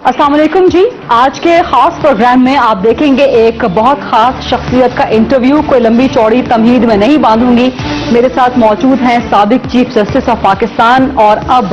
السلام علیکم جی، آج کے خاص پروگرام میں آپ دیکھیں گے ایک بہت خاص شخصیت کا انٹرویو. کوئی لمبی چوڑی تمہید میں نہیں باندھوں گی. میرے ساتھ موجود ہیں سابق چیف جسٹس آف پاکستان اور اب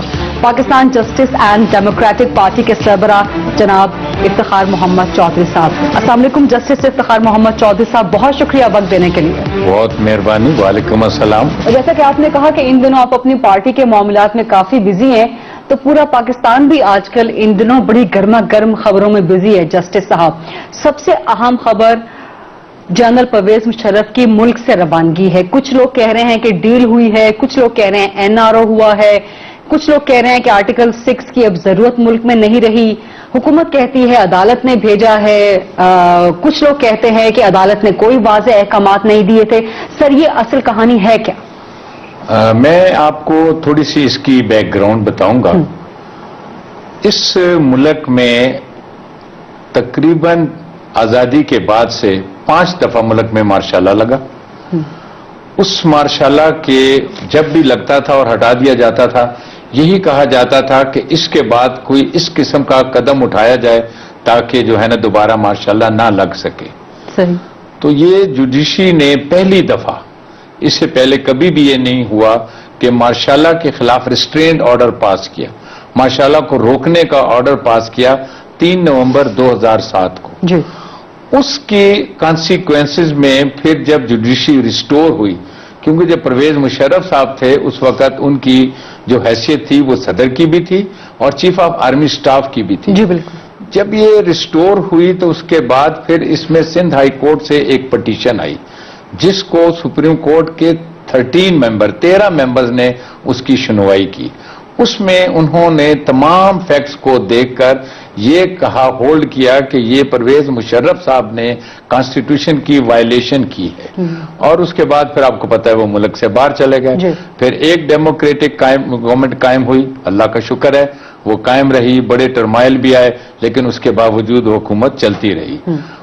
Pakistan justice and democratic party کے سربراہ جناب افتخار محمد چودھری صاحب. السلام علیکم جسٹس افتخار محمد چودھری صاحب، بہت شکریہ وقت دینے کے لیے. بہت مہربانی. وعلیکم السلام. جیسا کہ آپ نے کہا کہ ان دنوں آپ اپنی پارٹی کے معاملات میں کافی بزی ہیں، تو پورا پاکستان بھی آج کل ان دنوں بڑی گرما گرم خبروں میں بزی ہے. جسٹس صاحب، سب سے اہم خبر جنرل پرویز مشرف کی ملک سے روانگی ہے. کچھ لوگ کہہ رہے ہیں کہ ڈیل ہوئی ہے، کچھ لوگ کہہ رہے ہیں این آر او ہوا ہے، کچھ لوگ کہہ رہے ہیں کہ آرٹیکل 6 کی اب ضرورت ملک میں نہیں رہی. حکومت کہتی ہے عدالت نے بھیجا ہے، کچھ لوگ کہتے ہیں کہ عدالت نے کوئی واضح احکامات نہیں دیے تھے. سر، یہ اصل کہانی ہے کیا؟ میں آپ کو تھوڑی سی اس کی بیک گراؤنڈ بتاؤں گا. اس ملک میں تقریباً آزادی کے بعد سے 5 دفعہ ملک میں مارشاء اللہ لگا. اس مارشاء اللہ کے جب بھی لگتا تھا اور ہٹا دیا جاتا تھا، یہی کہا جاتا تھا کہ اس کے بعد کوئی اس قسم کا قدم اٹھایا جائے تاکہ جو ہے نا دوبارہ مارشاء اللہ نہ لگ سکے. صحیح. تو یہ جوڈیشری نے پہلی دفعہ، اس سے پہلے کبھی بھی یہ نہیں ہوا کہ مارشاء اللہ کے خلاف ریسٹرینڈ آرڈر پاس کیا، مارشاء اللہ کو روکنے کا آرڈر پاس کیا 3 نومبر 2007 کو. جی. اس کی کانسیکوینسز میں پھر جب جوڈیشری ریسٹور ہوئی، کیونکہ جب پرویز مشرف صاحب تھے اس وقت ان کی جو حیثیت تھی وہ صدر کی بھی تھی اور چیف آف آرمی سٹاف کی بھی تھی. جی بالکل. جب یہ ریسٹور ہوئی تو اس کے بعد پھر اس میں سندھ ہائی کورٹ سے ایک پٹیشن آئی جس کو سپریم کورٹ کے 13 ممبرز نے اس کی سنوائی کی. اس میں انہوں نے تمام فیکٹس کو دیکھ کر یہ کہا، ہولڈ کیا کہ یہ پرویز مشرف صاحب نے کانسٹیٹیوشن کی وائلیشن کی ہے. اور اس کے بعد پھر آپ کو پتہ ہے وہ ملک سے باہر چلے گئے. پھر ایک ڈیموکریٹک گورنمنٹ قائم ہوئی، اللہ کا شکر ہے وہ قائم رہی، بڑے ٹرمائل بھی آئے لیکن اس کے باوجود وہ حکومت چلتی رہی.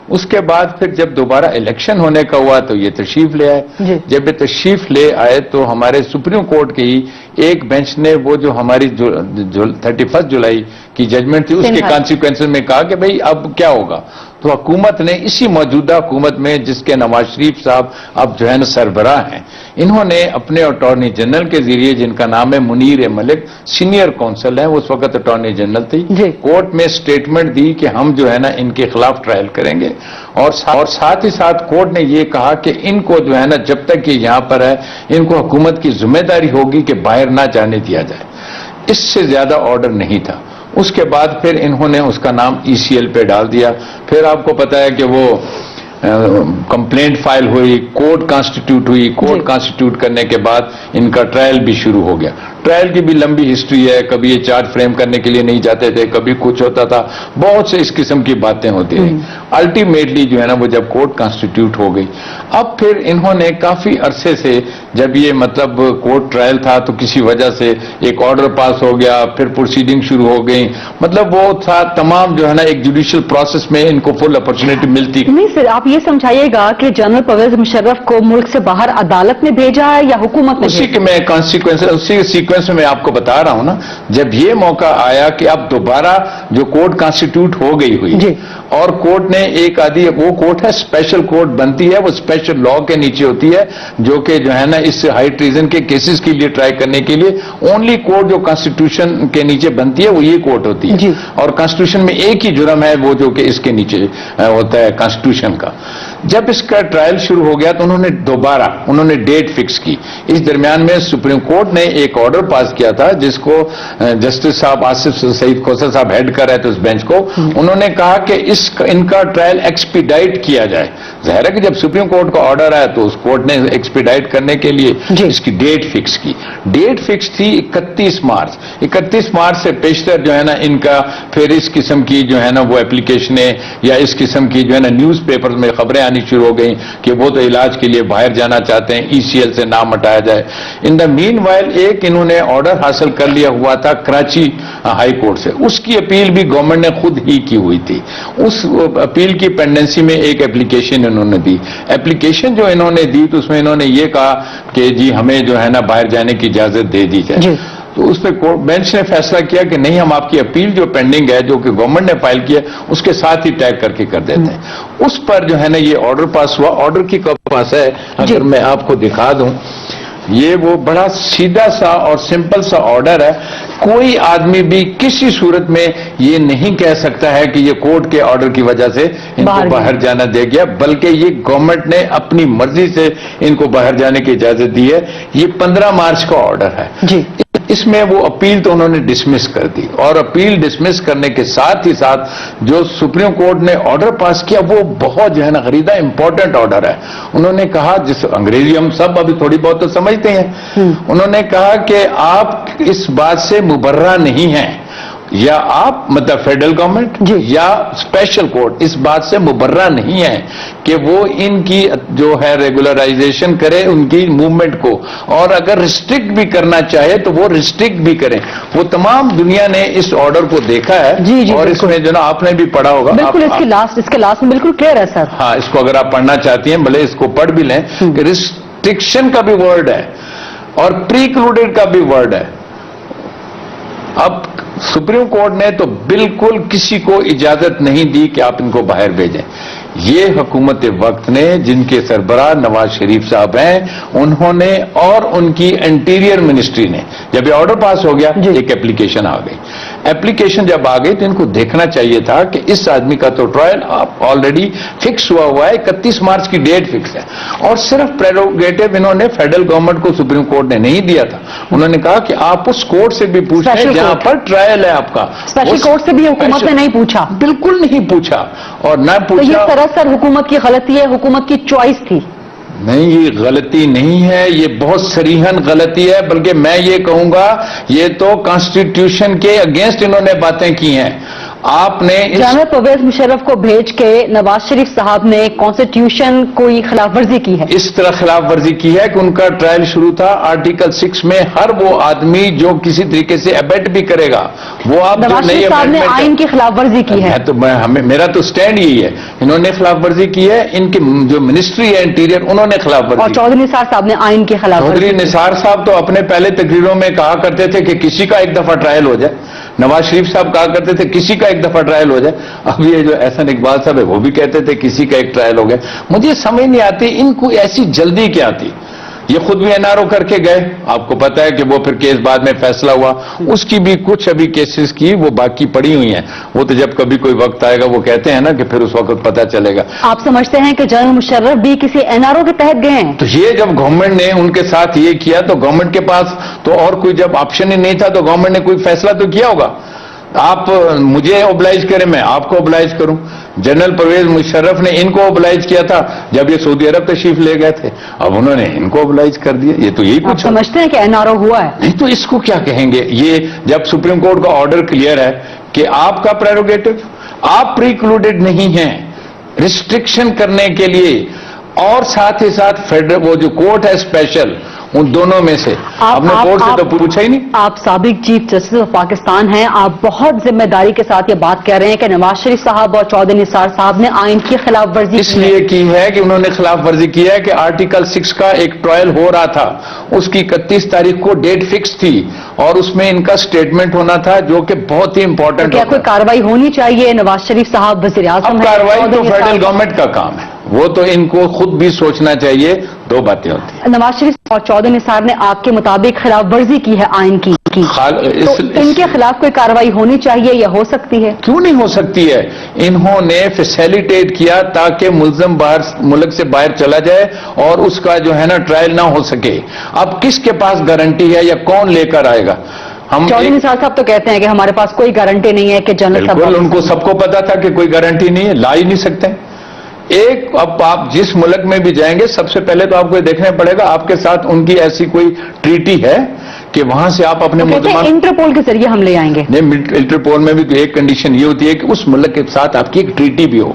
اس کے بعد پھر جب دوبارہ الیکشن ہونے کا ہوا تو یہ تشریف لے آئے. جب یہ تشریف لے آئے تو ہمارے سپریم کورٹ کے ہی ایک بینچ نے وہ جو ہماری 31 جولائی کی ججمنٹ تھی اس کے کانسیکوینسز میں کہا کہ بھئی اب کیا ہوگا. تو حکومت نے اسی موجودہ حکومت میں جس کے نواز شریف صاحب اب جو ہے نا سربراہ ہیں، انہوں نے اپنے اٹارنی جنرل کے ذریعے، جن کا نام ہے منیر ملک، سینئر کونسل ہیں، اس وقت اٹارنی جنرل تھی، کورٹ میں سٹیٹمنٹ دی کہ ہم جو ہے نا ان کے خلاف ٹرائل کریں گے. اور ساتھ ہی ساتھ کورٹ نے یہ کہا کہ ان کو جو ہے نا جب تک یہ یہاں پر ہے ان کو حکومت کی ذمہ داری ہوگی کہ باہر نہ جانے دیا جائے. اس سے زیادہ آرڈر نہیں تھا. اس کے بعد پھر انہوں نے اس کا نام ECL پہ ڈال دیا. پھر آپ کو پتا ہے کہ وہ کمپلینٹ فائل ہوئی، کورٹ کانسٹیٹیوٹ ہوئی. کورٹ کانسٹیٹیوٹ کرنے کے بعد ان کا ٹرائل بھی شروع ہو گیا. ٹرائل کی بھی لمبی ہسٹری ہے. کبھی یہ چارج فریم کرنے کے لیے نہیں جاتے تھے، کبھی کچھ ہوتا تھا، بہت سے اس قسم کی باتیں ہوتی رہیں. الٹیمیٹلی جو ہے نا وہ جب کورٹ کانسٹیٹیوٹ ہو گئی، اب پھر انہوں نے کافی عرصے سے جب یہ مطلب کورٹ ٹرائل تھا تو کسی وجہ سے ایک آرڈر پاس ہو گیا، پھر پروسیڈنگ شروع ہو گئی. مطلب وہ تھا تمام جو ہے نا ایک جوڈیشل پروسیس میں ان کو فل اپرچونٹی ملتی. نہیں سر، آپ یہ سمجھائیے گا کہ جنرل پرویز مشرف کو ملک سے باہر عدالت نے بھیجا ہے یا حکومت نے؟ اسی کے میں اسی سیکوینس میں آپ کو بتا رہا ہوں نا. جب یہ موقع آیا کہ اب دوبارہ جو کورٹ کانسٹیٹیوٹ ہو گئی ہوئی اور کورٹ نے ایک آدھی، وہ کورٹ ہے اسپیشل کورٹ بنتی ہے، وہ اسپیشل لا کے نیچے ہوتی ہے جو کہ جو ہے نا اس ہائی ٹریزن کے کیسز کے لیے ٹرائی کرنے کے لیے اونلی کورٹ جو کانسٹیٹیوشن کے نیچے بنتی ہے وہ یہ کورٹ ہوتی ہے. اور کانسٹیٹیوشن میں ایک ہی جرم ہے وہ جو کہ اس کے نیچے ہوتا ہے کانسٹیٹیوشن کا. جب اس کا ٹرائل شروع ہو گیا تو انہوں نے ڈیٹ فکس کی. اس درمیان میں سپریم کورٹ نے ایک آرڈر پاس کیا تھا جس کو جسٹس صاحب آصف سعید کوثر صاحب ہیڈ کر رہے تھے اس بینچ کو. انہوں نے کہا کہ ان کا ٹرائل ایکسپیڈائٹ کیا جائے. ظاہر ہے کہ جب سپریم کورٹ کا آرڈر آیا تو اس کورٹ نے ایکسپیڈائٹ کرنے کے لیے اس کی ڈیٹ فکس کی. ڈیٹ فکس تھی 31 مارچ. 31 مارچ سے پیشتر جو ہے نا ان کا پھر اس قسم کی جو ہے نا وہ اپلیکیشنیں یا اس قسم کی جو ہے نا نیوز پیپر میں خبریں آنی شروع ہو گئیں کہ وہ تو علاج کے لیے باہر جانا چاہتے ہیں، ECL سے نام ہٹایا جائے. ان دا مین وائل ایک انہوں نے آرڈر حاصل کر لیا ہوا تھا کراچی ہائی کورٹ سے. اس کی اپیل بھی گورنمنٹ نے خود ہی کی ہوئی تھی. اس اپیل کی پینڈنسی میں ایک اپلیکیشن انہوں نے دی. اپلیکیشن جو انہوں نے دی تو اس میں انہوں نے یہ کہا کہ جی ہمیں جو ہے نا باہر جانے کی اجازت دے دی جائے. جی. تو اس پہ بینچ نے فیصلہ کیا کہ نہیں، ہم آپ کی اپیل جو پینڈنگ ہے جو کہ گورنمنٹ نے فائل کیا اس کے ساتھ ہی ٹیگ کر کے کر دیتے ہیں. اس پر جو ہے نا یہ آرڈر پاس ہوا. آرڈر کی کب پاس ہے اگر میں آپ کو دکھا دوں، یہ وہ بڑا سیدھا سا اور سمپل سا آرڈر ہے. کوئی آدمی بھی کسی صورت میں یہ نہیں کہہ سکتا ہے کہ یہ کورٹ کے آرڈر کی وجہ سے ان کو باہر جانا دے گیا، بلکہ یہ گورنمنٹ نے اپنی مرضی سے ان کو باہر جانے کی اجازت دی ہے. یہ 15 مارچ کا آرڈر ہے. جی. اس میں وہ اپیل تو انہوں نے ڈسمس کر دی، اور اپیل ڈسمس کرنے کے ساتھ ہی ساتھ جو سپریم کورٹ نے آرڈر پاس کیا وہ بہت جو ہے نا غریدہ امپورٹنٹ آرڈر ہے. انہوں نے کہا، جس انگریزی ہم سب ابھی تھوڑی بہت تو سمجھتے ہیں، انہوں نے کہا کہ آپ اس بات سے مبرہ نہیں ہیں، یا آپ مطلب فیڈرل گورنمنٹ یا اسپیشل کورٹ اس بات سے مبرہ نہیں ہے کہ وہ ان کی جو ہے ریگولرائزیشن کرے ان کی موومنٹ کو، اور اگر ریسٹرکٹ بھی کرنا چاہے تو وہ ریسٹرکٹ بھی کریں. وہ تمام دنیا نے اس آرڈر کو دیکھا ہے. اور اس میں جو نا آپ نے بھی پڑھا ہوگا. بالکل اس کے لاسٹ میں بالکل کلیئر ہے سر. ہاں، اس کو اگر آپ پڑھنا چاہتی ہیں بھلے اس کو پڑھ بھی لیں کہ ریسٹرکشن کا بھی ورڈ ہے اور پریکلوڈیڈ کا بھی ورڈ ہے. اب سپریم کورٹ نے تو بالکل کسی کو اجازت نہیں دی کہ آپ ان کو باہر بھیجیں. یہ حکومت وقت نے، جن کے سربراہ نواز شریف صاحب ہیں، انہوں نے اور ان کی انٹیریئر منسٹری نے، جب یہ آرڈر پاس ہو گیا ایک اپلیکیشن آ گئی. اپلیکیشن جب آ گئی تو ان کو دیکھنا چاہیے تھا کہ اس آدمی کا تو ٹرائل آلریڈی فکس ہوا ہے، 31 مارچ کی ڈیٹ فکس ہے، اور صرف پریروگیٹو انہوں نے فیڈرل گورنمنٹ کو سپریم کورٹ نے نہیں دیا تھا. انہوں نے کہا کہ آپ اس کورٹ سے بھی پوچھیں جہاں پر ٹرائل ہے آپ کا. اسپیشل کورٹ سے بھی حکومت نے نہیں پوچھا، بالکل نہیں پوچھا. اور نہ پوچھا. یہ سراسر حکومت کی غلطی ہے، حکومت کی چوائس تھی. نہیں، یہ غلطی نہیں ہے، یہ بہت صریحاً غلطی ہے. بلکہ میں یہ کہوں گا یہ تو کانسٹیٹیوشن کے اگینسٹ انہوں نے باتیں کی ہیں. آپ نے جنرل پرویز مشرف کو بھیج کے نواز شریف صاحب نے کانسٹیٹیوشن کوئی خلاف ورزی کی ہے. اس طرح خلاف ورزی کی ہے کہ ان کا ٹرائل شروع تھا آرٹیکل 6 میں. ہر وہ آدمی جو کسی طریقے سے ابیٹ بھی کرے گا وہ آپ نواز شریف صاحب نے آئین کی خلاف ورزی کی ہے. تو میرا تو سٹینڈ یہی ہے، انہوں نے خلاف ورزی کی ہے. ان کی جو منسٹری ہے انٹیریئر انہوں نے خلاف ورزی. اور چودھری نثار صاحب نے آئین کی خلاف ورزی. چودھری نثار صاحب تو اپنے پہلے تقریروں میں کہا کرتے تھے کہ کسی کا ایک دفعہ ٹرائل ہو جائے. نواز شریف صاحب کہا کرتے تھے کسی کا ایک دفعہ ٹرائل ہو جائے. اب یہ جو احسن اقبال صاحب ہے وہ بھی کہتے تھے کسی کا ایک ٹرائل ہو گیا. مجھے سمجھ نہیں آتی ان کو ایسی جلدی کیا تھی. یہ خود بھی این آر او کر کے گئے، آپ کو پتا ہے کہ وہ پھر کیس بعد میں فیصلہ ہوا. اس کی بھی کچھ ابھی کیسز کی وہ باقی پڑی ہوئی ہیں. وہ تو جب کبھی کوئی وقت آئے گا وہ کہتے ہیں نا کہ پھر اس وقت پتا چلے گا. آپ سمجھتے ہیں کہ جنرل مشرف بھی کسی این آر او کے تحت گئے ہیں؟ تو یہ جب گورنمنٹ نے ان کے ساتھ یہ کیا تو گورنمنٹ کے پاس تو اور کوئی جب آپشن ہی نہیں تھا تو گورنمنٹ نے کوئی فیصلہ تو کیا ہوگا. آپ مجھے اوبلائز کریں، میں آپ کو اوبلائز کروں. جنرل پرویز مشرف نے ان کو اوبلائز کیا تھا جب یہ سعودی عرب تشریف لے گئے تھے، اب انہوں نے ان کو اوبلائز کر دیا. یہ تو یہی کچھ سمجھتے ہیں کہ این آر او ہوا ہے. نہیں تو اس کو کیا کہیں گے. یہ جب سپریم کورٹ کا آرڈر کلیئر ہے کہ آپ کا پریروگیٹو، آپ پریکلوڈیڈ نہیں ہیں ریسٹرکشن کرنے کے لیے، اور ساتھ ہی ساتھ فیڈرل وہ جو کورٹ ہے اسپیشل ان دونوں میں سے آپ نے کورٹ سے تو پوچھا ہی نہیں. آپ سابق چیف جسٹس آف پاکستان ہیں، آپ بہت ذمہ داری کے ساتھ یہ بات کہہ رہے ہیں کہ نواز شریف صاحب اور چودھری نثار صاحب نے آئین کی خلاف ورزی اس لیے کی ہے کہ انہوں نے خلاف ورزی کی ہے کہ آرٹیکل 6 کا ایک ٹرائل ہو رہا تھا، اس کی 31 تاریخ کو ڈیٹ فکس تھی اور اس میں ان کا سٹیٹمنٹ ہونا تھا جو کہ بہت ہی امپورٹنٹ. کیا کوئی کارروائی ہونی چاہیے؟ نواز شریف صاحب وزیر اعظم ہیں. کارروائی تو فیڈرل گورنمنٹ کا کام ہے، وہ تو ان کو خود بھی سوچنا چاہیے. دو باتیں ہوتی ہیں. نواز شریف اور چودھری نثار نے آپ کے مطابق خلاف ورزی کی ہے آئین کی. تو ان کے خلاف کوئی کارروائی ہونی چاہیے یا ہو سکتی ہے؟ کیوں نہیں ہو سکتی ہے. انہوں نے فیسیلیٹیٹ کیا تاکہ ملزم باہر ملک سے باہر چلا جائے اور اس کا جو ہے نا ٹرائل نہ ہو سکے. اب کس کے پاس گارنٹی ہے یا کون لے کر آئے گا؟ چودھری نثار صاحب تو کہتے ہیں کہ ہمارے پاس کوئی گارنٹی نہیں ہے کہ جنرل صاحب. بالکل ان کو سب کو پتا تھا کہ کوئی گارنٹی نہیں ہے، لا ہی نہیں سکتے. اب آپ جس ملک میں بھی جائیں گے سب سے پہلے تو آپ کو دیکھنا پڑے گا آپ کے ساتھ ان کی ایسی کوئی ٹریٹی ہے کہ وہاں سے آپ اپنے ملزمان انٹرپول کے ذریعے ہم لے آئیں گے. نہیں، انٹرپول میں بھی ایک کنڈیشن یہ ہوتی ہے کہ اس ملک کے ساتھ آپ کی ایک ٹریٹی بھی ہو.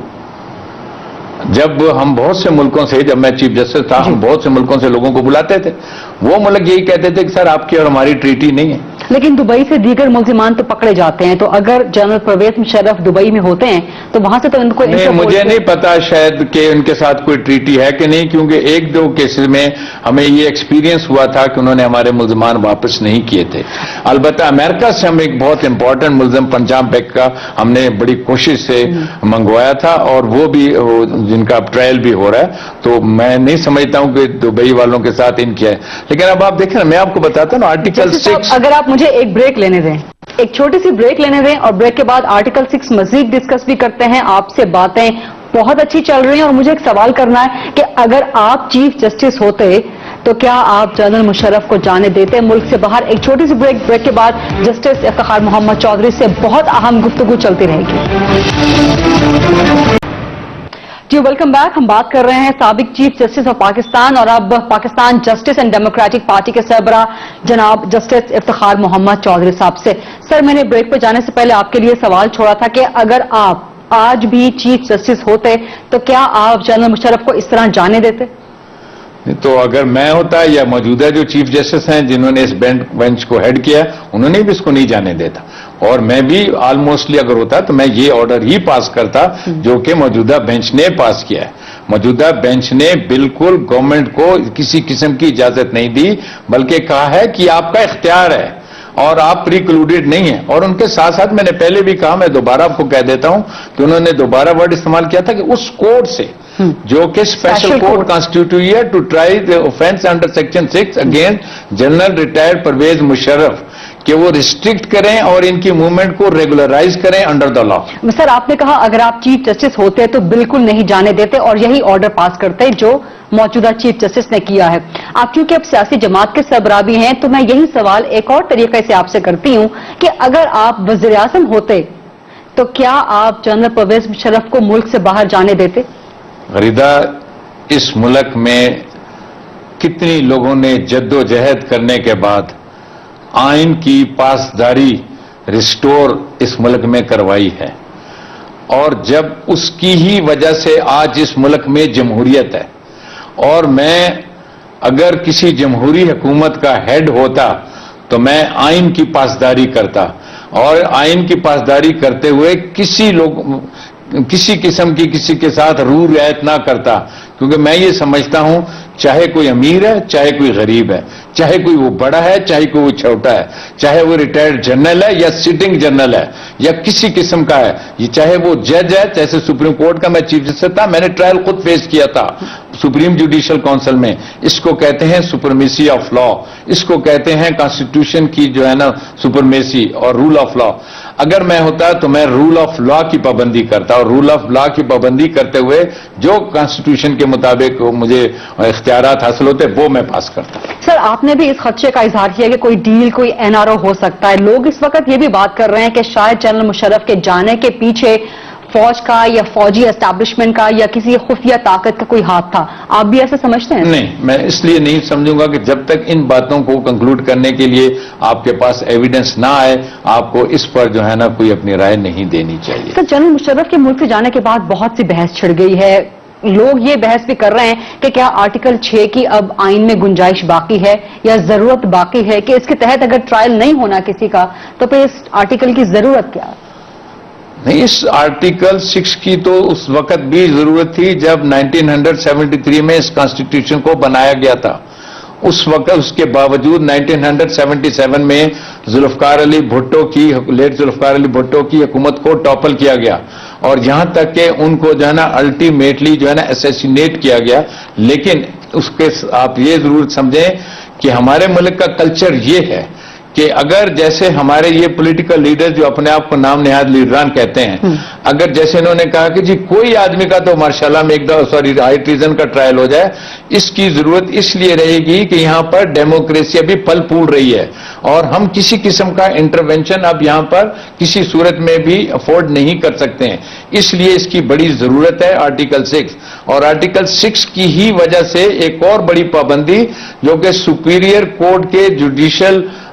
جب ہم بہت سے ملکوں سے، جب میں چیف جسٹس تھا، ہم بہت سے ملکوں سے لوگوں کو بلاتے تھے، وہ ملک یہی کہتے تھے کہ سر آپ کی اور ہماری ٹریٹی نہیں ہے. لیکن دبئی سے دیگر ملزمان تو پکڑے جاتے ہیں، تو اگر جنرل پرویز مشرف دبئی میں ہوتے ہیں تو وہاں سے تو ان کو مجھے نہیں پتا شاید کہ ان کے ساتھ کوئی ٹریٹی ہے کہ نہیں، کیونکہ ایک دو کیسز میں ہمیں یہ ایکسپیرینس ہوا تھا کہ انہوں نے ہمارے ملزمان واپس نہیں کیے تھے. البتہ امریکہ سے ہم ایک بہت امپورٹنٹ ملزم پنجاب بیک کا ہم نے بڑی کوشش سے منگوایا تھا، اور وہ بھی جن کا ٹرائل بھی ہو رہا ہے. تو میں نہیں سمجھتا ہوں کہ دبئی والوں کے ساتھ ان کیا ہے. لیکن اب آپ دیکھیں نا، میں آپ کو بتاتا ہوں آرٹیکل 6. اگر آپ مجھے ایک بریک لینے دیں، ایک چھوٹی سی بریک لینے دیں، اور بریک کے بعد آرٹیکل 6 مزید ڈسکس بھی کرتے ہیں. آپ سے باتیں بہت اچھی چل رہی ہیں، اور مجھے ایک سوال کرنا ہے کہ اگر آپ چیف جسٹس ہوتے تو کیا آپ جنرل مشرف کو جانے دیتے ملک سے باہر؟ ایک چھوٹی سی بریک کے بعد جسٹس افتخار محمد چودھری سے بہت اہم گفتگو چلتی رہے گی. جی ویلکم بیک. ہم بات کر رہے ہیں سابق چیف جسٹس آف پاکستان اور اب Pakistan justice and democratic party کے سربراہ جناب جسٹس افتخار محمد چودھری صاحب سے. سر، میں نے بریک پہ جانے سے پہلے آپ کے لیے سوال چھوڑا تھا کہ اگر آپ آج بھی چیف جسٹس ہوتے تو کیا آپ جنرل مشرف کو اس طرح جانے دیتے؟ تو اگر میں ہوتا یا موجودہ جو چیف جسٹس ہیں جنہوں نے اس بینچ کو ہیڈ کیا، انہوں نے بھی اس کو نہیں جانے دیتا. اور میں بھی آلموسٹلی اگر ہوتا تو میں یہ آرڈر ہی پاس کرتا جو کہ موجودہ بینچ نے پاس کیا ہے. موجودہ بینچ نے بالکل گورنمنٹ کو کسی قسم کی اجازت نہیں دی، بلکہ کہا ہے کہ آپ کا اختیار ہے اور آپ پریکلوڈیڈ نہیں ہیں. اور ان کے ساتھ ساتھ میں نے پہلے بھی کہا، میں دوبارہ آپ کو کہہ دیتا ہوں کہ انہوں نے دوبارہ ورڈ استعمال کیا تھا کہ اس کوڈ سے جو کہ اسپیشل کوڈ کانسٹیٹیوٹ ہوئی ہے to try the offense under section 6 against general retired Pervez Musharraf, کہ وہ ریسٹرکٹ کریں اور ان کی موومنٹ کو ریگولرائز کریں انڈر دا لا. سر، آپ نے کہا اگر آپ چیف جسٹس ہوتے تو بالکل نہیں جانے دیتے اور یہی آرڈر پاس کرتے جو موجودہ چیف جسٹس نے کیا ہے. آپ چونکہ اب سیاسی جماعت کے سربراہ بھی ہیں تو میں یہی سوال ایک اور طریقے سے آپ سے کرتی ہوں کہ اگر آپ وزیر اعظم ہوتے تو کیا آپ جنرل پرویز مشرف کو ملک سے باہر جانے دیتے؟ غریدہ، اس ملک میں کتنی لوگوں نے جد و جہد کرنے کے بعد آئین کی پاسداری ریسٹور اس ملک میں کروائی ہے، اور جب اس کی ہی وجہ سے آج اس ملک میں جمہوریت ہے. اور میں اگر کسی جمہوری حکومت کا ہیڈ ہوتا تو میں آئین کی پاسداری کرتا، اور آئین کی پاسداری کرتے ہوئے کسی قسم کی کسی کے ساتھ رو رعایت نہ کرتا. کیونکہ میں یہ سمجھتا ہوں چاہے کوئی امیر ہے، چاہے کوئی غریب ہے، چاہے کوئی وہ بڑا ہے، چاہے کوئی وہ چھوٹا ہے، چاہے وہ ریٹائرڈ جنرل ہے یا سٹنگ جنرل ہے یا کسی قسم کا ہے، یہ چاہے وہ جج ہے، جیسے سپریم کورٹ کا میں چیف جسٹس تھا، میں نے ٹرائل خود فیس کیا تھا سپریم جوڈیشل کونسل میں. اس کو کہتے ہیں سپرمیسی آف لا، اس کو کہتے ہیں کانسٹیٹیوشن کی جو ہے نا سپرمیسی اور رول آف لا. اگر میں ہوتا تو میں رول آف لا کی پابندی کرتا، اور رول آف لا کی پابندی کرتے ہوئے جو کانسٹیٹیوشن کے مطابق مجھے اختیارات حاصل ہوتے وہ میں پاس کرتا. سر، آپ نے بھی اس خدشے کا اظہار کیا کہ کوئی ڈیل، کوئی NRO ہو سکتا ہے. لوگ اس وقت یہ بھی بات کر رہے ہیں کہ شاید جنرل مشرف کے جانے کے پیچھے فوج کا یا فوجی اسٹیبلشمنٹ کا یا کسی خفیہ طاقت کا کوئی ہاتھ تھا. آپ بھی ایسے سمجھتے ہیں؟ نہیں، میں اس لیے نہیں سمجھوں گا کہ جب تک ان باتوں کو کنکلوڈ کرنے کے لیے آپ کے پاس ایویڈنس نہ آئے، آپ کو اس پر جو ہے نا کوئی اپنی رائے نہیں دینی چاہیے. سر، جنرل مشرف کے ملک سے جانے کے بعد بہت سی بحث چھڑ گئی ہے. لوگ یہ بحث بھی کر رہے ہیں کہ کیا آرٹیکل 6 کی اب آئین میں گنجائش باقی ہے یا ضرورت باقی ہے کہ اس کے تحت اگر ٹرائل نہیں ہونا کسی کا تو پھر اس آرٹیکل کی ضرورت کیا؟ نہیں، اس آرٹیکل 6 کی تو اس وقت بھی ضرورت تھی جب 1973 میں اس کانسٹیٹیوشن کو بنایا گیا تھا. اس وقت اس کے باوجود 1977 میں ذوالفقار علی بھٹو کی لیٹ ذوالفقار علی بھٹو کی حکومت کو ٹاپل کیا گیا، اور یہاں تک کہ ان کو جو ہے نا الٹیمیٹلی جو ہے نا اسیسینیٹ کیا گیا. لیکن اس کے آپ یہ ضرور سمجھیں کہ ہمارے ملک کا کلچر یہ ہے کہ اگر جیسے ہمارے یہ پولیٹیکل لیڈر جو اپنے آپ کو نام نہاد لیڈران کہتے ہیں، اگر جیسے انہوں نے کہا کہ جی کوئی آدمی کا تو ماشاءاللہ میں ایک دفعہ ہائی ٹریزن کا ٹرائل ہو جائے، اس کی ضرورت اس لیے رہے گی کہ یہاں پر ڈیموکریسی ابھی پھل پھول رہی ہے، اور ہم کسی قسم کا انٹرونشن اب یہاں پر کسی صورت میں بھی افورڈ نہیں کر سکتے ہیں. اس لیے اس کی بڑی ضرورت ہے آرٹیکل 6. اور آرٹیکل 6 کی ہی وجہ سے ایک اور بڑی پابندی جو کہ سپیریئر کورٹ کے جوڈیشل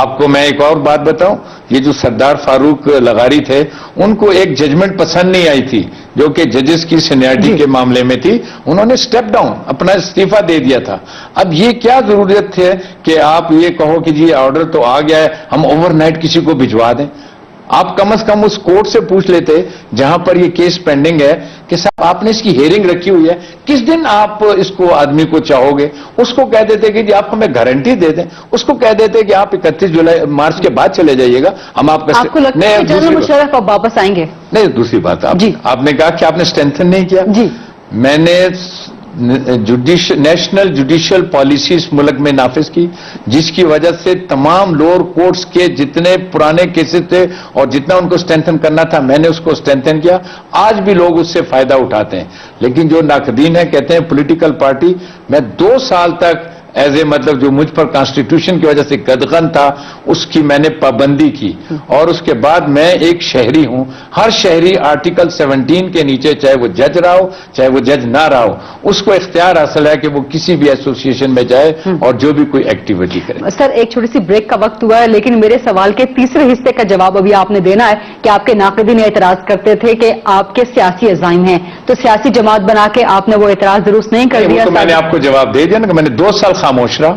آپ کو میں ایک اور بات بتاؤں، یہ جو سردار فاروق لغاری تھے، ان کو ایک ججمنٹ پسند نہیں آئی تھی جو کہ ججز کی سینئرٹی کے معاملے میں تھی، انہوں نے سٹیپ ڈاؤن اپنا استعفیٰ دے دیا تھا۔ اب یہ کیا ضرورت ہے کہ آپ یہ کہو کہ جی آرڈر تو آ گیا ہے، ہم اوور نائٹ کسی کو بھجوا دیں؟ آپ کم از کم اس کورٹ سے پوچھ لیتے جہاں پر یہ کیس پینڈنگ ہے کہ صاحب آپ نے اس کی ہیئرنگ رکھی ہوئی ہے، کس دن آپ اس کو آدمی کو چاہو گے؟ اس کو کہہ دیتے کہ جی آپ ہمیں گارنٹی دے دیں، اس کو کہہ دیتے کہ آپ 31 مارچ کے بعد چلے جائیے گا، ہم آپ کا آپ کو لگتا ہے کہ جنرل مشرف اب واپس آئیں گے؟ نہیں، دوسری بات آپ نے کہا کہ آپ نے اسٹرینتھن نہیں کیا۔ جی، میں نے نیشنل جوڈیشل پالیسی اس ملک میں نافذ کی، جس کی وجہ سے تمام لوور کورٹس کے جتنے پرانے کیسز تھے اور جتنا ان کو اسٹرینتھن کرنا تھا میں نے اس کو اسٹرینتھن کیا۔ آج بھی لوگ اس سے فائدہ اٹھاتے ہیں، لیکن جو ناقدین ہیں کہتے ہیں پولیٹیکل پارٹی، میں 2 سال تک ایز اے مطلب جو مجھ پر کانسٹیٹیوشن کی وجہ سے قدغن تھا اس کی میں نے پابندی کی، اور اس کے بعد میں ایک شہری ہوں۔ ہر شہری آرٹیکل 17 کے نیچے، چاہے وہ جج رہا ہو چاہے وہ جج نہ رہا ہو، اس کو اختیار حاصل ہے کہ وہ کسی بھی ایسوسی ایشن میں جائے اور جو بھی کوئی ایکٹیویٹی کرے۔ سر ایک چھوٹی سی بریک کا وقت ہوا ہے، لیکن میرے سوال کے تیسرے حصے کا جواب ابھی آپ نے دینا ہے کہ آپ کے ناقدین اعتراض کرتے تھے کہ آپ کے سیاسی عزائم ہیں، تو سیاسی جماعت بنا کے آپ نے وہ اعتراض درست نہیں کر دیا۔ تو میں نے آپ کو جواب دے دیا نا کہ میں نے 2 سال خاموش رہا۔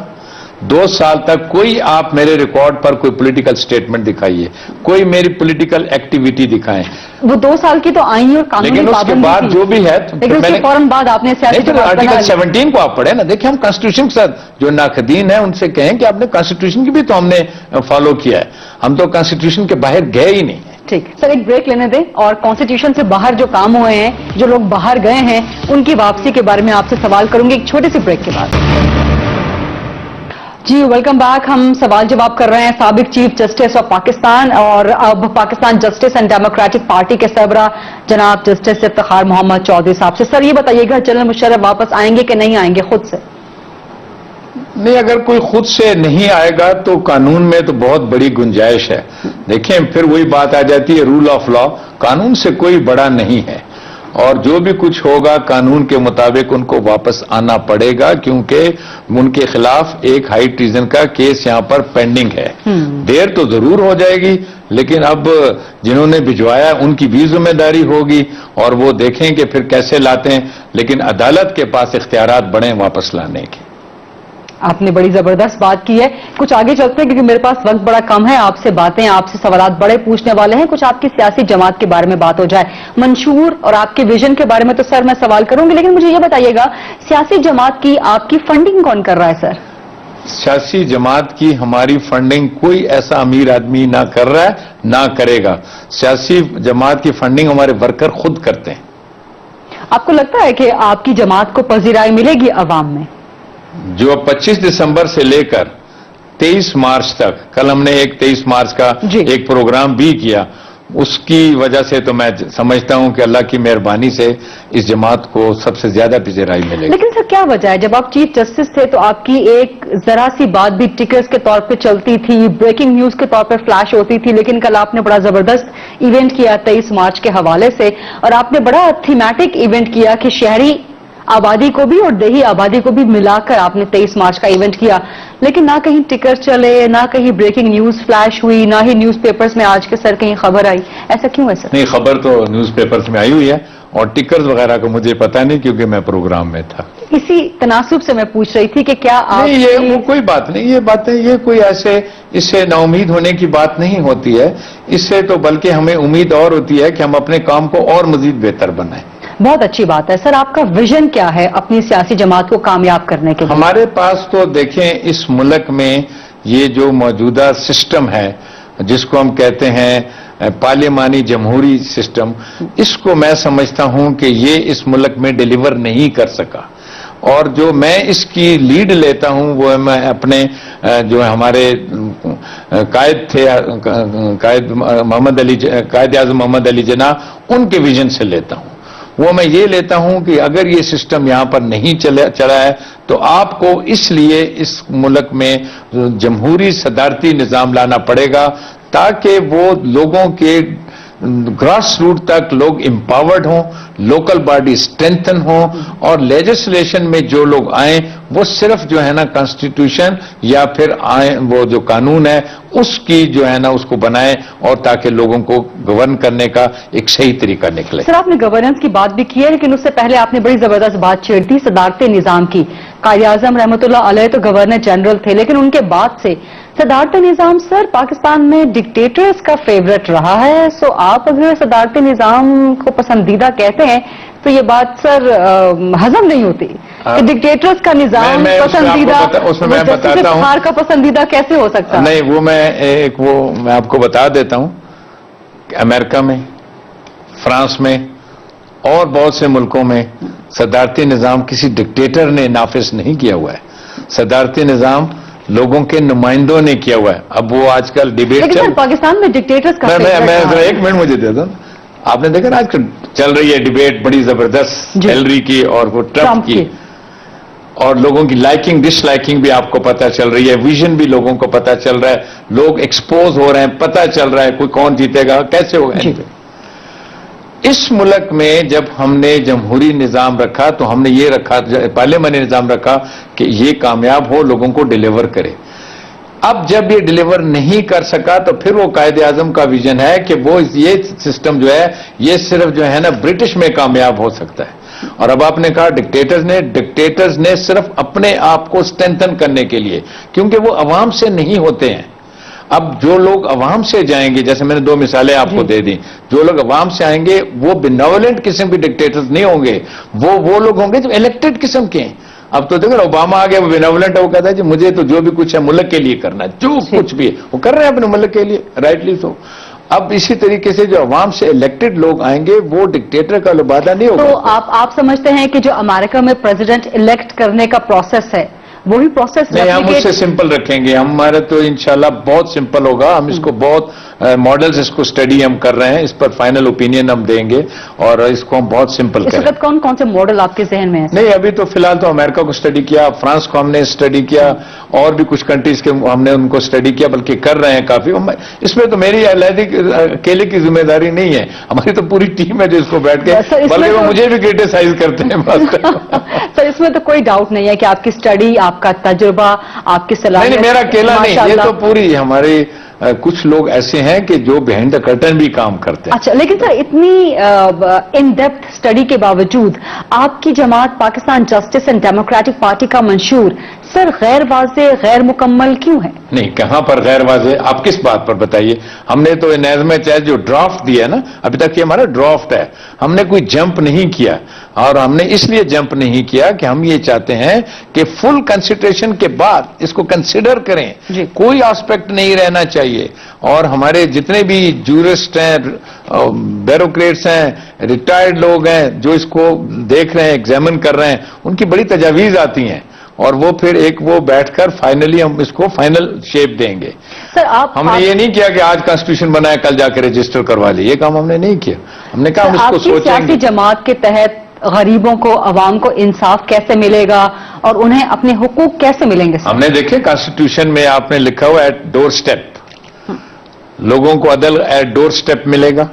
2 سال تک کوئی آپ میرے ریکارڈ پر کوئی پولیٹیکل سٹیٹمنٹ دکھائیے، کوئی میری پولیٹیکل ایکٹیویٹی دکھائیں۔ وہ 2 سال کی تو آئی اور قانونی لیکن اس کے بعد جو بھی ہے، لیکن اس کے فوراً بعد آپ نے سیاسی جماعت بنا آرٹیکل لی۔ 17 کو آپ پڑھیں نا، دیکھیں ہم کانسٹیٹیوشن کے ساتھ جو ناقدین ہیں ان سے کہیں کہ آپ نے کانسٹیٹیوشن کی بھی تو ہم نے فالو کیا ہے، ہم تو کانسٹیٹیوشن کے باہر گئے ہی نہیں ہیں۔ ٹھیک سر، ایک بریک لینے دیں اور کانسٹیٹیوشن سے باہر جو کام ہوئے ہیں، جو لوگ باہر گئے ہیں، ان کی واپسی کے بارے میں آپ سے سوال کروں گی ایک چھوٹی سی بریک کے بعد۔ جی ویلکم بیک، ہم سوال جواب کر رہے ہیں سابق چیف جسٹس آف پاکستان اور اب Pakistan justice and democratic party کے سربراہ جناب جسٹس افتخار محمد چودھری صاحب سے۔ سر یہ بتائیے گا جنرل مشرف واپس آئیں گے کہ نہیں آئیں گے خود سے؟ نہیں، اگر کوئی خود سے نہیں آئے گا تو قانون میں تو بہت بڑی گنجائش ہے۔ دیکھیں پھر وہی بات آ جاتی ہے رول آف لا، قانون سے کوئی بڑا نہیں ہے، اور جو بھی کچھ ہوگا قانون کے مطابق ان کو واپس آنا پڑے گا، کیونکہ ان کے خلاف ایک ہائی ٹریزن کا کیس یہاں پر پینڈنگ ہے۔ دیر تو ضرور ہو جائے گی، لیکن اب جنہوں نے بھجوایا ان کی بھی ذمہ داری ہوگی اور وہ دیکھیں کہ پھر کیسے لاتے ہیں، لیکن عدالت کے پاس اختیارات بڑے واپس لانے کے۔ آپ نے بڑی زبردست بات کی ہے، کچھ آگے چلتے ہیں کیونکہ میرے پاس وقت بڑا کم ہے، آپ سے باتیں، آپ سے سوالات بڑے پوچھنے والے ہیں، کچھ آپ کی سیاسی جماعت کے بارے میں بات ہو جائے، منشور اور آپ کے ویژن کے بارے میں تو سر میں سوال کروں گی، لیکن مجھے یہ بتائیے گا سیاسی جماعت کی آپ کی فنڈنگ کون کر رہا ہے سر؟ سیاسی جماعت کی ہماری فنڈنگ کوئی ایسا امیر آدمی نہ کر رہا ہے نہ کرے گا۔ سیاسی جماعت کی فنڈنگ ہمارے ورکر خود کرتے ہیں۔ آپ کو لگتا ہے کہ آپ کی جماعت کو پذیرائی ملے گی عوام میں؟ جو 25 دسمبر سے لے کر 23 مارچ تک، کل ہم نے ایک 23 مارچ کا ایک پروگرام بھی کیا، اس کی وجہ سے تو میں سمجھتا ہوں کہ اللہ کی مہربانی سے اس جماعت کو سب سے زیادہ پذیرائی ملے گی۔ لیکن سر کیا وجہ ہے، جب آپ چیف جسٹس تھے تو آپ کی ایک ذرا سی بات بھی ٹکرز کے طور پہ چلتی تھی، بریکنگ نیوز کے طور پہ فلیش ہوتی تھی، لیکن کل آپ نے بڑا زبردست ایونٹ کیا 23 مارچ کے حوالے سے، اور آپ نے بڑا تھیمیٹک ایونٹ کیا کہ شہری آبادی کو بھی اور دیہی آبادی کو بھی ملا کر آپ نے 23 مارچ کا ایونٹ کیا، لیکن نہ کہیں ٹکر چلے، نہ کہیں بریکنگ نیوز فلیش ہوئی، نہ ہی نیوز پیپرز میں آج کے سر کہیں خبر آئی، ایسا کیوں ہے سر؟ نہیں، خبر تو نیوز پیپرز میں آئی ہوئی ہے، اور ٹکرز وغیرہ کو مجھے پتا نہیں کیونکہ میں پروگرام میں تھا۔ اسی تناسب سے میں پوچھ رہی تھی کہ کیا آپ نہیں، یہ وہ کوئی بات نہیں، یہ باتیں یہ کوئی ایسے اس سے نا امید ہونے کی بات نہیں ہوتی ہے، اس سے تو بلکہ ہمیں امید اور ہوتی ہے کہ ہم اپنے کام کو اور مزید بہتر بنائیں۔ بہت اچھی بات ہے سر، آپ کا ویژن کیا ہے اپنی سیاسی جماعت کو کامیاب کرنے کے لیے؟ ہمارے پاس تو دیکھیں اس ملک میں یہ جو موجودہ سسٹم ہے جس کو ہم کہتے ہیں پارلیمانی جمہوری سسٹم، اس کو میں سمجھتا ہوں کہ یہ اس ملک میں ڈیلیور نہیں کر سکا، اور جو میں اس کی لیڈ لیتا ہوں وہ میں اپنے جو ہمارے قائد تھے، قائد اعظم محمد علی جناح، ان کے ویژن سے لیتا ہوں۔ وہ میں یہ لیتا ہوں کہ اگر یہ سسٹم یہاں پر نہیں چلا ہے تو آپ کو اس لیے اس ملک میں جمہوری صدارتی نظام لانا پڑے گا، تاکہ وہ لوگوں کے گراس روٹ تک لوگ امپاورڈ ہوں, لوکل باڈی اسٹرینتھن ہوں, اور لیجسلیشن میں جو لوگ آئیں وہ صرف جو ہے نا کانسٹیٹیوشن یا پھر آئیں وہ جو قانون ہے اس کی جو ہے نا اس کو بنائیں, اور تاکہ لوگوں کو گورن کرنے کا ایک صحیح طریقہ نکلے. سر آپ نے گورننس کی بات بھی کی ہے, لیکن اس سے پہلے آپ نے بڑی زبردست بات چھیڑ دی صدارتی نظام کی. قائد اعظم رحمۃ اللہ علیہ تو گورنر جنرل تھے, لیکن ان کے بعد سے صدارتی نظام سر پاکستان میں ڈکٹیٹرز کا فیورٹ رہا ہے. سو آپ اگر صدارتی نظام کو پسندیدہ کہتے ہیں تو یہ بات سر ہضم نہیں ہوتی کہ ڈکٹیٹرز کا نظام پسندیدہ, جسٹس خار کا پسندیدہ کیسے ہو سکتا؟ نہیں, وہ میں آپ کو بتا دیتا ہوں کہ امریکہ میں, فرانس میں اور بہت سے ملکوں میں صدارتی نظام کسی ڈکٹیٹر نے نافذ نہیں کیا ہوا ہے. صدارتی نظام لوگوں کے نمائندوں نے کیا ہوا ہے. اب وہ آج کل ڈیبیٹ پاکستان میں ڈکٹیٹرز کا میں ایک منٹ مجھے دے دوں. آپ نے دیکھا نا آج کل چل رہی ہے ڈیبیٹ بڑی زبردست ہیلری کی اور وہ ٹرمپ کی, اور لوگوں کی لائکنگ ڈس لائکنگ بھی آپ کو پتا چل رہی ہے, ویژن بھی لوگوں کو پتا چل رہا ہے, لوگ ایکسپوز ہو رہے ہیں, پتا چل رہا ہے کوئی کون جیتے گا کیسے ہوگا. اس ملک میں جب ہم نے جمہوری نظام رکھا تو ہم نے یہ رکھا, پارلیمانی نظام رکھا کہ یہ کامیاب ہو, لوگوں کو ڈیلیور کرے. اب جب یہ ڈیلیور نہیں کر سکا تو پھر وہ قائد اعظم کا ویژن ہے کہ وہ یہ سسٹم جو ہے یہ صرف جو ہے نا برٹش میں کامیاب ہو سکتا ہے. اور اب آپ نے کہا ڈکٹیٹرز نے صرف اپنے آپ کو اسٹرینتھن کرنے کے لیے, کیونکہ وہ عوام سے نہیں ہوتے ہیں. اب جو لوگ عوام سے جائیں گے, جیسے میں نے 2 مثالیں آپ کو دے دیں, جو لوگ عوام سے آئیں گے وہ بینولنٹ قسم کے ڈکٹیٹرز نہیں ہوں گے, وہ لوگ ہوں گے جو الیکٹڈ قسم کے ہیں. اب تو دیکھو اوباما آ گیا, وہ بینولنٹ ہے, وہ کہتا ہے جی مجھے تو جو بھی کچھ ہے ملک کے لیے کرنا ہے, جو کچھ بھی ہے وہ کر رہے ہیں اپنے ملک کے لیے, رائٹلی سو. اب اسی طریقے سے جو عوام سے الیکٹڈ لوگ آئیں گے وہ ڈکٹیٹر کا لبادہ نہیں ہوگا. تو آپ سمجھتے ہیں کہ جو امریکہ میں پریزیڈنٹ الیکٹ کرنے کا پروسیس ہے وہی پروسیس نہیں, ہم اس سے سمپل رکھیں گے. ہمارا تو انشاءاللہ بہت سمپل ہوگا. ہم اس کو بہت ماڈلز اس کو اسٹڈی ہم کر رہے ہیں, اس پر فائنل اوپینین ہم دیں گے اور اس کو ہم بہت سمپل کریں. اس وقت کون کون سے ماڈل آپ کے ذہن میں ہیں؟ نہیں, ابھی تو فی الحال تو امریکہ کو اسٹڈی کیا, فرانس کو ہم نے اسٹڈی کیا, اور بھی کچھ کنٹریز کے ہم نے ان کو اسٹڈی کیا, بلکہ کر رہے ہیں کافی. اس میں تو میری اکیلے کی ذمہ داری نہیں ہے, ہماری تو پوری ٹیم ہے جو اس کو بیٹھ کے, بلکہ وہ مجھے بھی کرٹیسائز کرتے ہیں. سر اس میں تو کوئی ڈاؤٹ نہیں ہے کہ آپ کی اسٹڈی, آپ کا تجربہ, آپ کی صلاحیت. نہیں, میرا اکیلا نہیں, یہ تو پوری ہمارے کچھ لوگ ایسے ہیں کہ جو بہائنڈ دا کرٹن بھی کام کرتے ہیں. اچھا, لیکن سر اتنی ان ڈیپتھ اسٹڈی کے باوجود آپ کی جماعت Pakistan justice and democratic party کا منشور سر غیر واضح, غیر مکمل کیوں ہے؟ نہیں, کہاں پر غیر واضح, آپ کس بات پر بتائیے. ہم نے تو نظم چاہے جو ڈرافٹ دیا نا, ابھی تک یہ ہمارا ڈرافٹ ہے, ہم نے کوئی جمپ نہیں کیا. اور ہم نے اس لیے جمپ نہیں کیا کہ ہم یہ چاہتے ہیں کہ فل کنسیڈریشن کے بعد اس کو کنسیڈر کریں, کوئی آسپیکٹ نہیں رہنا چاہیے. اور ہمارے جتنے بھی جورسٹ ہیں, بیوروکریٹس ہیں, ریٹائرڈ لوگ ہیں جو اس کو دیکھ رہے ہیں, ایگزامن کر رہے ہیں, ان کی بڑی تجاویز آتی ہیں, اور وہ پھر وہ بیٹھ کر فائنلی ہم اس کو فائنل شیپ دیں گے. سر ہم نے یہ نہیں کیا کہ آج کانسٹیٹیوشن بنایا کل جا کے رجسٹر کروا لیں, یہ کام ہم نے نہیں کیا. ہم نے کہا ہم اس کو سوچیں گے. سیاسی جماعت کے تحت غریبوں کو, عوام کو انصاف کیسے ملے گا اور انہیں اپنے حقوق کیسے ملیں گے؟ ہم نے دیکھے کانسٹیٹیوشن میں آپ نے لکھا ہوا ایٹ ڈور سٹیپ, لوگوں کو عدل ایٹ ڈور سٹیپ ملے گا.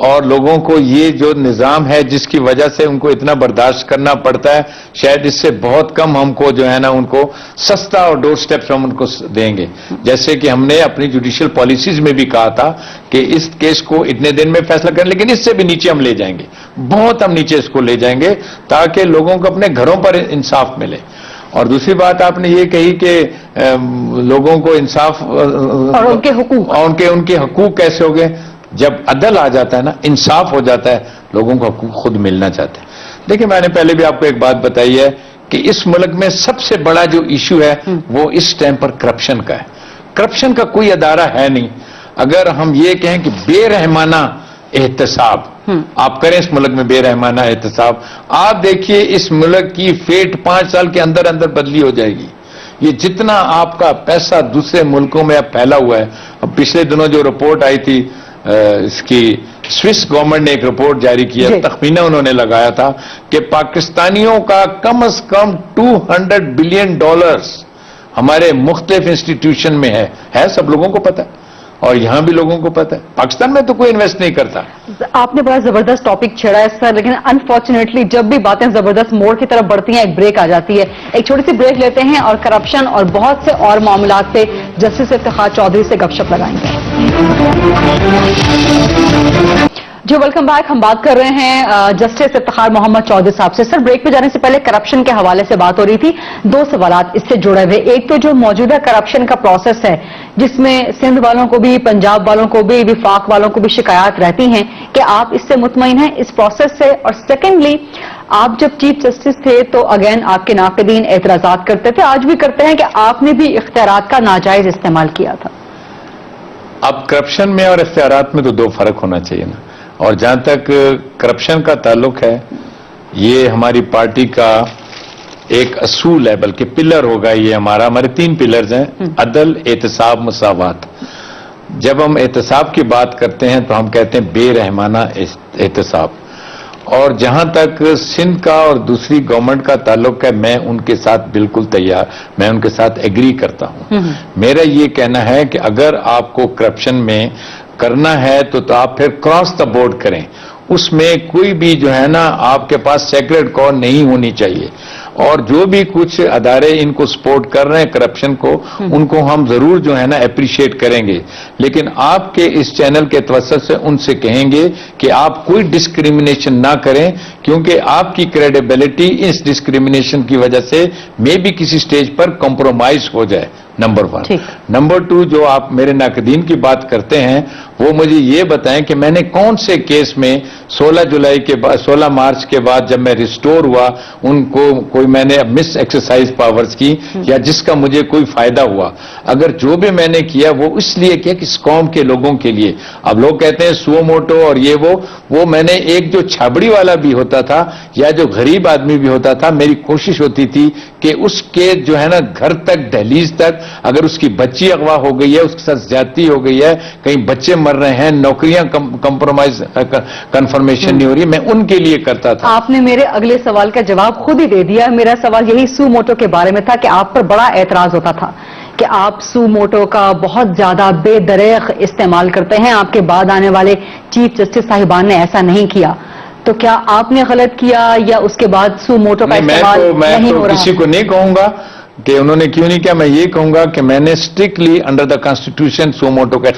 اور لوگوں کو یہ جو نظام ہے جس کی وجہ سے ان کو اتنا برداشت کرنا پڑتا ہے, شاید اس سے بہت کم ہم کو جو ہے نا ان کو سستا اور ڈور سٹیپس ہم ان کو دیں گے. جیسے کہ ہم نے اپنی جوڈیشل پالیسیز میں بھی کہا تھا کہ اس کیس کو اتنے دن میں فیصلہ کریں, لیکن اس سے بھی نیچے ہم لے جائیں گے, بہت ہم نیچے اس کو لے جائیں گے تاکہ لوگوں کو اپنے گھروں پر انصاف ملے. اور دوسری بات آپ نے یہ کہی کہ لوگوں کو انصاف اور ان کے حقوق, ان کے حقوق کیسے ہو گئے. جب عدل آ جاتا ہے نا, انصاف ہو جاتا ہے, لوگوں کو حقوق خود ملنا چاہتے ہیں. دیکھیں, میں نے پہلے بھی آپ کو ایک بات بتائی ہے کہ اس ملک میں سب سے بڑا جو ایشو ہے وہ اس ٹائم پر کرپشن کا ہے. کرپشن کا کوئی ادارہ ہے نہیں. اگر ہم یہ کہیں کہ بے رحمانہ احتساب آپ کریں اس ملک میں, بے رحمانہ احتساب, آپ دیکھیے اس ملک کی فیٹ 5 سال کے اندر اندر بدلی ہو جائے گی. یہ جتنا آپ کا پیسہ دوسرے ملکوں میں اب پھیلا ہوا ہے. اب پچھلے دنوں جو رپورٹ آئی تھی اس کی, سوئس گورنمنٹ نے ایک رپورٹ جاری کیا, تخمینہ انہوں نے لگایا تھا کہ پاکستانیوں کا کم از کم $200 بلین ہمارے مختلف انسٹیٹیوشن میں ہے. سب لوگوں کو پتا ہے. اور یہاں بھی لوگوں کو پتا ہے. پاکستان میں تو کوئی انویسٹ نہیں کرتا. آپ نے بڑا زبردست ٹاپک چھیڑا ہے سر، لیکن انفارچونیٹلی جب بھی باتیں زبردست موڑ کی طرف بڑھتی ہیں ایک بریک آ جاتی ہے. ایک چھوٹی سی بریک لیتے ہیں اور کرپشن اور بہت سے اور معاملات پہ جسٹس افتخار چودھری سے گپ شپ لگائیں گے. جی ویلکم بیک. ہم بات کر رہے ہیں جسٹس افتخار محمد چودھری صاحب سے. سر بریک پہ جانے سے پہلے کرپشن کے حوالے سے بات ہو رہی تھی. دو سوالات اس سے جڑے ہوئے. ایک تو جو موجودہ کرپشن کا پروسیس ہے جس میں سندھ والوں کو بھی، پنجاب والوں کو بھی، وفاق والوں کو بھی شکایات رہتی ہیں کہ آپ اس سے مطمئن ہیں اس پروسیس سے؟ اور سیکنڈلی آپ جب چیف جسٹس تھے تو اگین آپ کے ناقدین اعتراضات کرتے تھے، آج بھی کرتے ہیں کہ آپ نے بھی اختیارات کا ناجائز استعمال کیا تھا. اب کرپشن میں اور اختیارات میں تو دو فرق ہونا چاہیے نا. اور جہاں تک کرپشن کا تعلق ہے، یہ ہماری پارٹی کا ایک اصول ہے، بلکہ پلر ہوگا. یہ ہمارے 3 پلرز ہیں: عدل، احتساب، مساوات. جب ہم احتساب کی بات کرتے ہیں تو ہم کہتے ہیں بے رحمانہ احتساب. اور جہاں تک سندھ کا اور دوسری گورنمنٹ کا تعلق ہے، میں ان کے ساتھ بالکل تیار، میں ان کے ساتھ ایگری کرتا ہوں. میرا یہ کہنا ہے کہ اگر آپ کو کرپشن میں کرنا ہے تو آپ پھر کراس دا بورڈ کریں. اس میں کوئی بھی جو ہے نا آپ کے پاس سیکریٹ کور نہیں ہونی چاہیے. اور جو بھی کچھ ادارے ان کو سپورٹ کر رہے ہیں کرپشن کو، ان کو ہم ضرور جو ہے نا اپریشیٹ کریں گے. لیکن آپ کے اس چینل کے توسط سے ان سے کہیں گے کہ آپ کوئی ڈسکریمنیشن نہ کریں، کیونکہ آپ کی کریڈیبلٹی اس ڈسکریمنیشن کی وجہ سے میں بھی کسی سٹیج پر کمپرومائز ہو جائے. نمبر 1. نمبر 2، جو آپ میرے ناقدین کی بات کرتے ہیں وہ مجھے یہ بتائیں کہ میں نے کون سے کیس میں 16 مارچ کے بعد جب میں ریسٹور ہوا ان کو کوئی میں نے مس ایکسرسائز پاورز کی یا جس کا مجھے کوئی فائدہ ہوا. اگر جو بھی میں نے کیا وہ اس لیے کیا کہ اس قوم کے لوگوں کے لیے. اب لوگ کہتے ہیں سو موٹو اور یہ وہ میں نے ایک جو چھابڑی والا بھی ہوتا تھا یا جو غریب آدمی بھی ہوتا تھا، میری کوشش ہوتی تھی کہ اس کے جو ہے نا گھر تک، دہلیز تک، اگر اس کی بچی اغوا ہو گئی ہے، اس کے ساتھ زیادتی ہو گئی ہے، کہیں بچے مر رہے ہیں، نوکریاں کمپرومائز کنفرمیشن نہیں ہو رہی، میں ان کے لیے کرتا تھا. آپ نے میرے اگلے سوال کا جواب خود ہی دے دیا. میرا سوال یہی سو موٹو کے بارے میں تھا کہ آپ پر بڑا اعتراض ہوتا تھا کہ آپ سو موٹو کا بہت زیادہ بے دریغ استعمال کرتے ہیں. آپ کے بعد آنے والے چیف جسٹس صاحبان نے ایسا نہیں کیا. تو کیا آپ نے غلط کیا یا اس کے بعد سو موٹو کا استعمال نہیں ہو رہا؟ میں کسی کو نہیں کہوں گا کہ انہوں نے کیوں نہیں کیا. میں یہ کہوں گا کہ میں نے strictly under the constitution so motto کا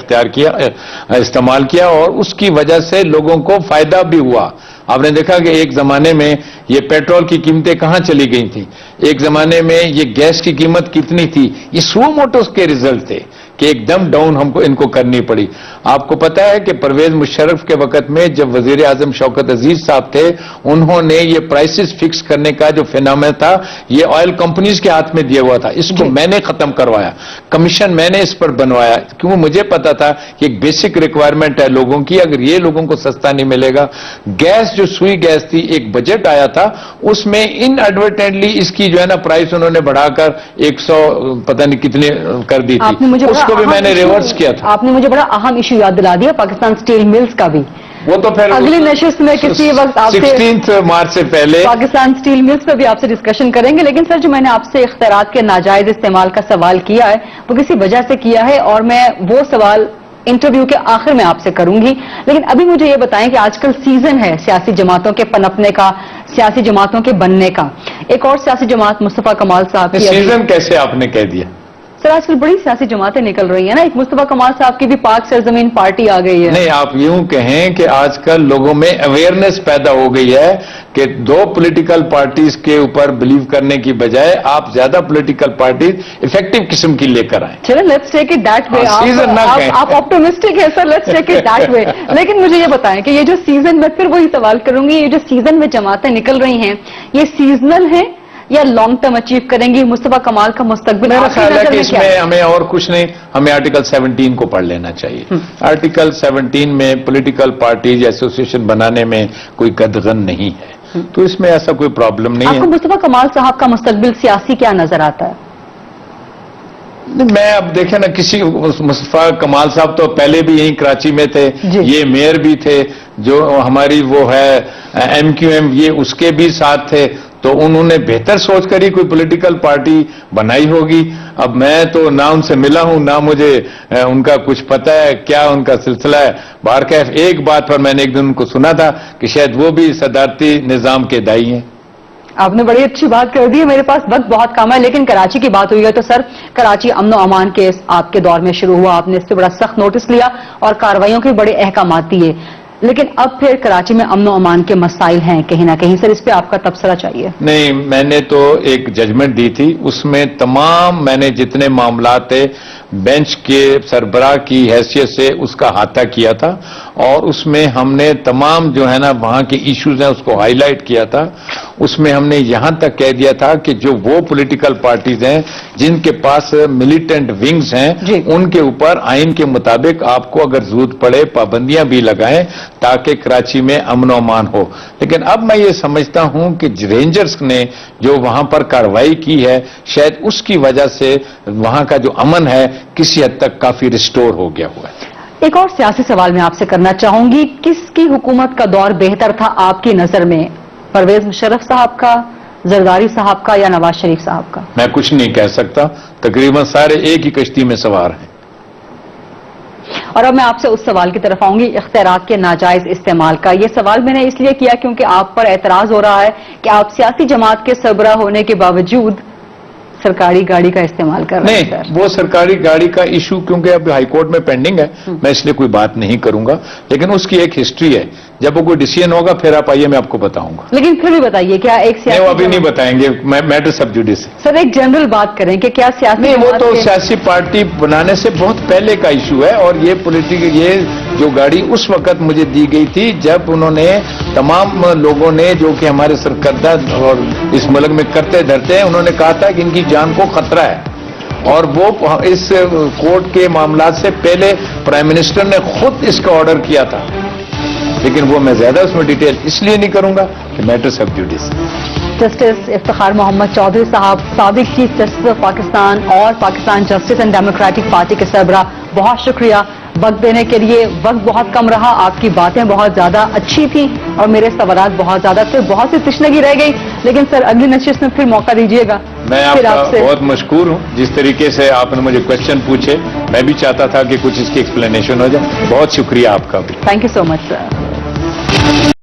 استعمال کیا اور اس کی وجہ سے لوگوں کو فائدہ بھی ہوا. آپ نے دیکھا کہ ایک زمانے میں یہ پیٹرول کی قیمتیں کہاں چلی گئی تھیں، ایک زمانے میں یہ گیس کی قیمت کتنی تھی، یہ سو موٹوز کے ریزلٹ تھے کہ ایک دم ڈاؤن ہم کو ان کو کرنی پڑی. آپ کو پتا ہے کہ پرویز مشرف کے وقت میں جب وزیر اعظم شوکت عزیز صاحب تھے، انہوں نے یہ پرائسز فکس کرنے کا جو فینومینا تھا یہ آئل کمپنیز کے ہاتھ میں دیا ہوا تھا. اس کو میں نے ختم کروایا، کمیشن میں نے اس پر بنوایا، کیوں مجھے پتا تھا کہ ایک بیسک ریکوائرمنٹ ہے لوگوں کی. اگر یہ لوگوں کو سستا نہیں ملے گا، گیس جو سوئی گیس تھی، ایک بجٹ آیا تھا اس میں ان ایڈورٹائزلی اس کی جو ہے نا پرائس انہوں نے بڑھا کر 100 پتہ نہیں کتنے کر دی تھی. اس کو بھی میں نے ریورس کیا تھا. آپ نے مجھے بڑا اہم ایشو یاد دلا دیا پاکستان سٹیل ملز کا بھی. وہ تو پھر اگلی نشست میں کسی وقت آپ سے 16 مارچ سے پہلے پاکستان سٹیل ملز پہ بھی آپ سے ڈسکشن کریں گے. لیکن سر جو میں نے آپ سے اختیارات کے ناجائز استعمال کا سوال کیا ہے وہ کسی وجہ سے کیا ہے اور میں وہ سوال انٹرویو کے آخر میں آپ سے کروں گی. لیکن ابھی مجھے یہ بتائیں کہ آج کل سیزن ہے سیاسی جماعتوں کے پنپنے کا، سیاسی جماعتوں کے بننے کا. ایک اور سیاسی جماعت مصطفیٰ کمال صاحب کی سیزن کیسے آپ نے کہہ دیا؟ سر آج کل بڑی سیاسی جماعتیں نکل رہی ہیں نا. ایک مصطفیٰ کمال صاحب کی بھی پاک سرزمین پارٹی آ گئی ہے. نہیں، آپ یوں کہیں کہ آج کل لوگوں میں اویئرنیس پیدا ہو گئی ہے کہ دو پولیٹیکل پارٹیز کے اوپر بلیو کرنے کی بجائے آپ زیادہ پولیٹیکل پارٹیز افیکٹو قسم کی لے کر آئیں. چلیں let's take it that way. Season نہ کہیں. آپ آپٹمسٹک ہیں sir, let's take it that way. لیکن مجھے یہ بتائیں کہ یہ جو سیزن، میں پھر وہی سوال کروں گی، یہ جو سیزن میں جماعتیں نکل رہی ہیں یہ سیزنل ہیں یا لانگ ٹرم اچیو کریں گی؟ مصطفیٰ کمال کا مستقبل میرا خیال ہے کہ اس میں ہمیں اور کچھ نہیں، ہمیں آرٹیکل 17 کو پڑھ لینا چاہیے. آرٹیکل 17 میں پولیٹیکل پارٹیز ایسوسیشن بنانے میں کوئی قدغن نہیں ہے، تو اس میں ایسا کوئی پرابلم نہیں ہے. آپ کو مصطفیٰ کمال صاحب کا مستقبل سیاسی کیا نظر آتا ہے؟ میں اب دیکھیں نا، کسی مصطفیٰ کمال صاحب تو پہلے بھی یہیں کراچی میں تھے، یہ میئر بھی تھے، جو ہماری وہ ہے ایم کیو ایم یہ اس کے بھی ساتھ تھے. تو انہوں نے بہتر سوچ کر ہی کوئی پولیٹیکل پارٹی بنائی ہوگی. اب میں تو نہ ان سے ملا ہوں نہ مجھے ان کا کچھ پتہ ہے کیا ان کا سلسلہ ہے. بہرکیف ایک بات پر میں نے ایک دن ان کو سنا تھا کہ شاید وہ بھی صدارتی نظام کے دائی ہیں. آپ نے بڑی اچھی بات کر دی ہے. میرے پاس وقت بہت کم ہے لیکن کراچی کی بات ہوئی ہے تو سر کراچی امن و امان کے آپ کے دور میں شروع ہوا, آپ نے اس سے بڑا سخت نوٹس لیا اور کارروائیوں کے بڑے احکامات دیے, لیکن اب پھر کراچی میں امن و امان کے مسائل ہیں کہیں نہ کہیں. سر اس پہ آپ کا تبصرہ چاہیے. نہیں, میں نے تو ایک ججمنٹ دی تھی, اس میں تمام میں نے جتنے معاملات تھے بینچ کے سربراہ کی حیثیت سے اس کا احاطہ کیا تھا اور اس میں ہم نے تمام جو ہے نا وہاں کے ایشوز ہیں اس کو ہائی لائٹ کیا تھا. اس میں ہم نے یہاں تک کہہ دیا تھا کہ جو وہ پولیٹیکل پارٹیز ہیں جن کے پاس ملیٹنٹ ونگز ہیں ان کے اوپر آئین کے مطابق آپ کو اگر ضرورت پڑے پابندیاں بھی لگائیں تاکہ کراچی میں امن و امان ہو. لیکن اب میں یہ سمجھتا ہوں کہ رینجرز نے جو وہاں پر کارروائی کی ہے شاید اس کی وجہ سے وہاں کا جو امن ہے کسی حد تک کافی ریسٹور ہو گیا ہوا ہے. ایک اور سیاسی سوال میں آپ سے کرنا چاہوں گی, کس کی حکومت کا دور بہتر تھا آپ کی نظر میں, پرویز مشرف صاحب کا, زرداری صاحب کا یا نواز شریف صاحب کا؟ میں کچھ نہیں کہہ سکتا, تقریباً سارے ایک ہی کشتی میں سوار ہیں. اور اب میں آپ سے اس سوال کی طرف آؤں گی, اختیارات کے ناجائز استعمال کا. یہ سوال میں نے اس لیے کیا کیونکہ آپ پر اعتراض ہو رہا ہے کہ آپ سیاسی جماعت کے سربراہ ہونے کے باوجود سرکاری گاڑی کا استعمال کر رہے ہیں. نہیں, وہ سرکاری گاڑی کا ایشو کیونکہ اب ہائی کورٹ میں پینڈنگ ہے, میں اس لیے کوئی بات نہیں کروں گا, لیکن اس کی ایک ہسٹری ہے. جب وہ کوئی ڈیسیژن ہوگا پھر آپ آئیے میں آپ کو بتاؤں گا. لیکن پھر بھی بتائیے کیا ایک سیاسی نہیں, وہ ابھی نہیں بتائیں گے, میٹر سب جوڈیس. سر ایک جنرل بات کریں کہ کیا سیاسی نہیں, وہ تو سیاسی پارٹی بنانے سے بہت پہلے کا ایشو ہے, اور یہ پولیٹیکل یہ جو گاڑی اس وقت مجھے دی گئی تھی جب انہوں نے تمام لوگوں نے جو کہ ہمارے سرکردہ اور اس ملک میں کرتے دھرتے ہیں انہوں نے کہا تھا کہ ان کی جان کو خطرہ ہے, اور وہ اس کورٹ کے معاملات سے پہلے پرائم منسٹر نے خود اس کا آرڈر کیا تھا. لیکن وہ میں زیادہ اس میں ڈیٹیل اس لیے نہیں کروں گا کہ میٹر سب جوڈیس. جسٹس افتخار محمد چودھری صاحب, سابق چیف جسٹس آف پاکستان اور Pakistan justice and democratic party کے سربراہ, بہت شکریہ وقت دینے کے لیے. وقت بہت کم رہا, آپ کی باتیں بہت زیادہ اچھی تھیں اور میرے سوالات بہت زیادہ تھے, بہت سی تشنگی رہ گئی, لیکن سر اگلی نشست میں پھر موقع دیجیے گا. میں آپ کا بہت مشکور ہوں, جس طریقے سے آپ نے مجھے کوشچن پوچھے میں بھی چاہتا تھا کہ کچھ اس کی ایکسپلینیشن ہو جائے. بہت شکریہ آپ کا بھی. Thank you so much sir.